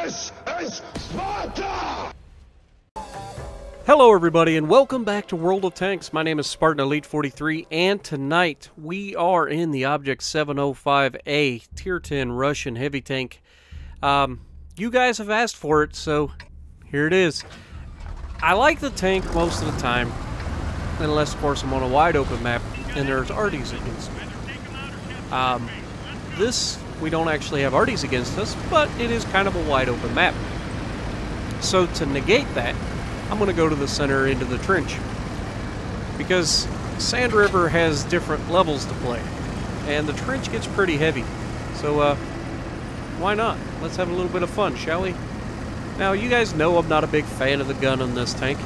This is Sparta! Hello everybody and welcome back to World of Tanks. My name is Spartan Elite 43 and tonight we are in the Object 705A Tier 10 Russian heavy tank. You guys have asked for it, so here it is. I like the tank most of the time, unless of course I'm on a wide open map and there's arties against me. This, we don't actually have arties against us, but it is kind of a wide open map. So to negate that, I'm going to go to the center into the trench, because Sand River has different levels to play, and the trench gets pretty heavy. So why not? Let's have a little bit of fun, shall we? Now, you guys know I'm not a big fan of the gun on this tank.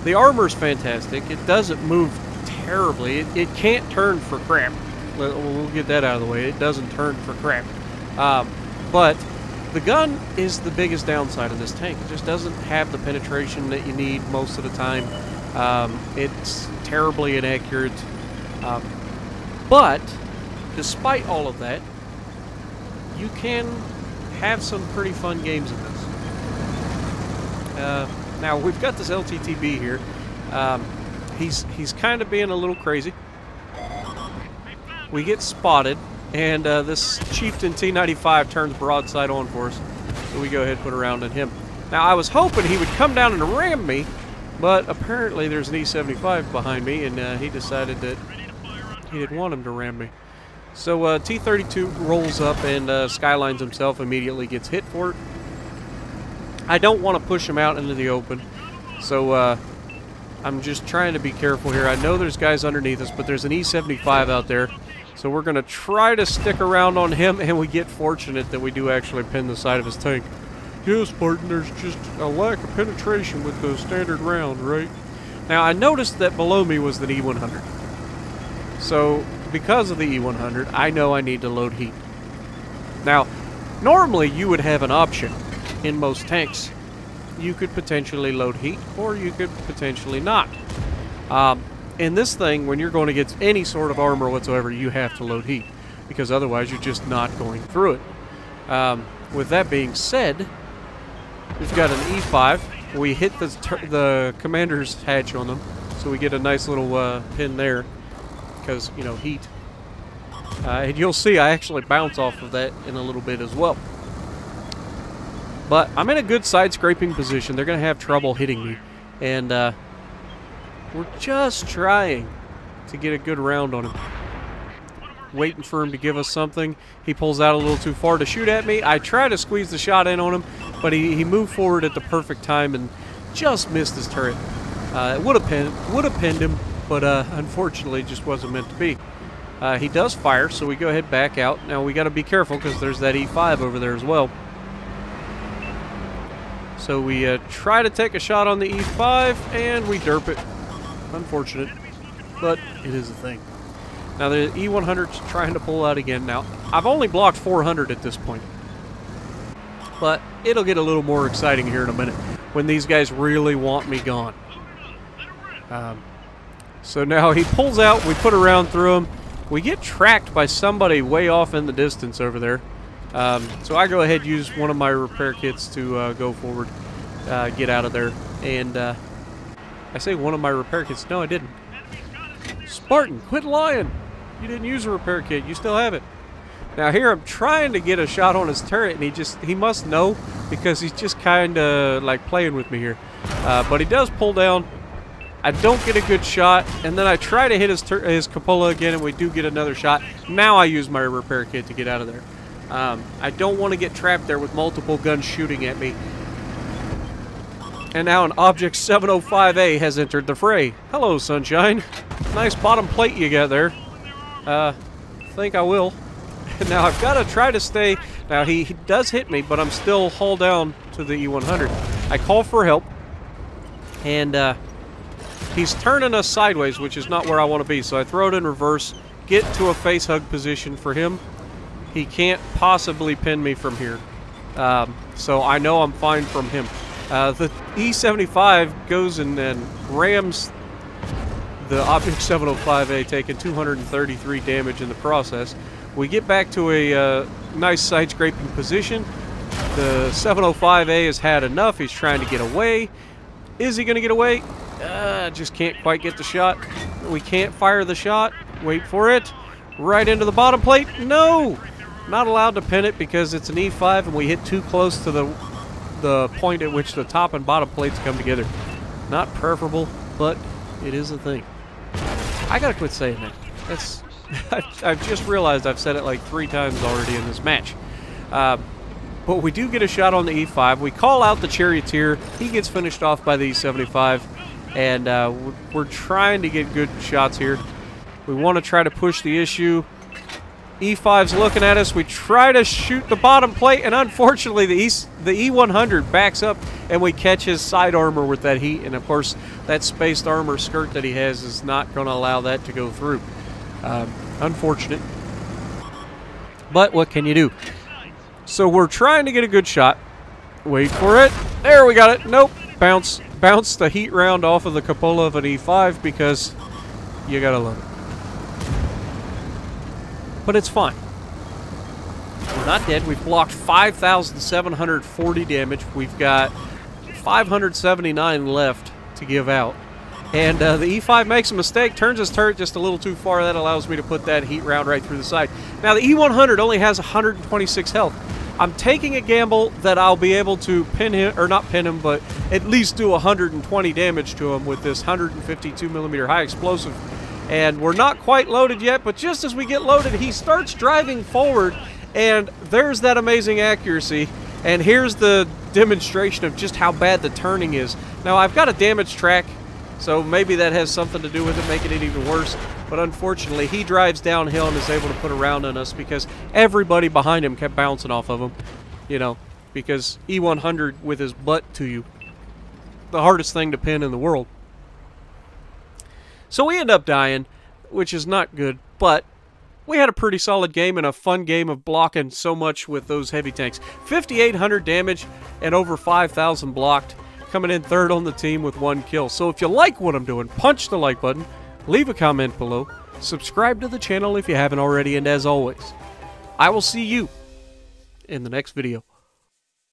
The armor's fantastic. It doesn't move terribly. It can't turn for crap. We'll get that out of the way. It doesn't turn for crap. But the gun is the biggest downside of this tank. It just doesn't have the penetration that you need most of the time. It's terribly inaccurate. But despite all of that, you can have some pretty fun games in this. Now we've got this LTTB here. He's kind of being a little crazy. We get spotted, and this Chieftain T95 turns broadside on for us. So we go ahead and put a round in him. Now I was hoping he would come down and ram me, but apparently there's an E75 behind me, and he decided that he didn't want him to ram me. So T32 rolls up and skylines himself, immediately gets hit for it. I don't want to push him out into the open, so I'm just trying to be careful here. I know there's guys underneath us, but there's an E75 out there. So we're going to try to stick around on him, and we get fortunate that we do actually pin the side of his tank. Yeah, Spartan, there's just a lack of penetration with the standard round, right? Now, I noticed that below me was the E100. So, because of the E100, I know I need to load heat. Now, normally you would have an option in most tanks. You could potentially load heat, or you could potentially not. In this thing, when you're going against any sort of armor whatsoever, you have to load heat, because otherwise you're just not going through it. With that being said, we've got an E5. We hit the commander's hatch on them, so we get a nice little pin there, because, you know, heat. And you'll see I actually bounce off of that in a little bit as well. But I'm in a good side scraping position. They're going to have trouble hitting me, and we're just trying to get a good round on him. Waiting for him to give us something. He pulls out a little too far to shoot at me. I try to squeeze the shot in on him, but he moved forward at the perfect time and just missed his turret. It would have pinned him, but unfortunately it just wasn't meant to be. He does fire, so we go ahead back out. Now we got to be careful because there's that E5 over there as well. So we try to take a shot on the E5, and we derp it. Unfortunate, but it is a thing. Now the E100's trying to pull out again. Now, I've only blocked 400 at this point, but it'll get a little more exciting here in a minute when these guys really want me gone. So now he pulls out, we put a round through him. We get tracked by somebody way off in the distance over there. So I go ahead and use one of my repair kits to go forward, get out of there, and I say one of my repair kits. No, I didn't. Spartan, quit lying. You didn't use a repair kit. You still have it. Now here I'm trying to get a shot on his turret, and he must know, because he's just kind of like playing with me here. But he does pull down. I don't get a good shot, and then I try to hit his cupola again, and we do get another shot. Now I use my repair kit to get out of there. I don't want to get trapped there with multiple guns shooting at me. And now an Object 705A has entered the fray. Hello, Sunshine. Nice bottom plate you got there. Think I will. Now I've got to try to stay. Now he does hit me, but I'm still hauled down to the E100. I call for help, and he's turning us sideways, which is not where I want to be. So I throw it in reverse, get to a face hug position for him. He can't possibly pin me from here. So I know I'm fine from him. The E75 goes and rams the Object 705A, taking 233 damage in the process. We get back to a nice side scraping position. The 705A has had enough. He's trying to get away. Is he going to get away? Just can't quite get the shot. We can't fire the shot. Wait for it. Right into the bottom plate. No! Not allowed to pin it because it's an E5 and we hit too close to the point at which the top and bottom plates come together. Not preferable, but it is a thing. I gotta quit saying that. That's I've just realized I've said it like 3 times already in this match. But we do get a shot on the E5. We call out the Charioteer. He gets finished off by the E75. And we're trying to get good shots here. We want to try to push the issue. E5's looking at us. We try to shoot the bottom plate, and unfortunately the E100 backs up, and we catch his side armor with that heat. And of course, that spaced armor skirt that he has is not going to allow that to go through. Unfortunate. But what can you do? So we're trying to get a good shot. Wait for it. There, we got it. Nope. Bounce the heat round off of the cupola of an E5 because you gotta love it. But it's fine. We're not dead. We've blocked 5,740 damage. We've got 579 left to give out. And the E5 makes a mistake, turns his turret just a little too far. That allows me to put that heat round right through the side. Now the E100 only has 126 health. I'm taking a gamble that I'll be able to pin him, or not pin him, but at least do 120 damage to him with this 152mm high explosive. And we're not quite loaded yet, but just as we get loaded, he starts driving forward, and there's that amazing accuracy. And here's the demonstration of just how bad the turning is. Now, I've got a damage track, so maybe that has something to do with it, making it even worse. But unfortunately, he drives downhill and is able to put a round on us because everybody behind him kept bouncing off of him. You know, because E100 with his butt to you, the hardest thing to pin in the world. So we end up dying, which is not good, but we had a pretty solid game and a fun game of blocking so much with those heavy tanks. 5,800 damage and over 5,000 blocked, coming in third on the team with 1 kill. So if you like what I'm doing, punch the like button, leave a comment below, subscribe to the channel if you haven't already, and as always, I will see you in the next video.